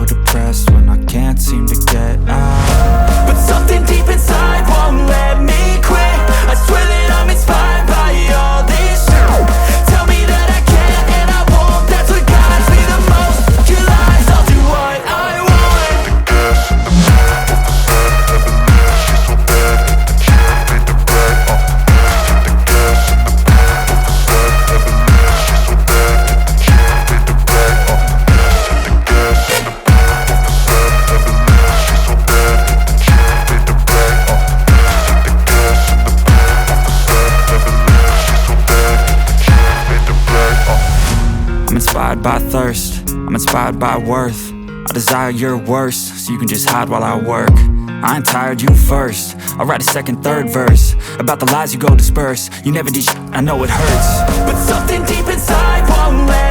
depressed when I can't seem to get out. But something deep inside won't let me quit. I swear that I'm inspired by all this shit. Tell me that I can't and I won't. That's what guides me the most. Your lies, I'll do what I want. The gas in the back of the set. Never leave, she's so bad that the can't be the right. The gas in the back of the set. Never leave, she's so bad that the can't be the right. The gas in the back of the set. Never leave, she's so bad that the can't be the right. The gas in the back of the set. Never leave, she's so bad that the can't be the right. I'm inspired by thirst, I'm inspired by worth. I desire your worst, so you can just hide while I work. I ain't tired, you first. I'll write a second, third verse about the lies you go disperse. You never did shit, I know it hurts. But something deep inside won't let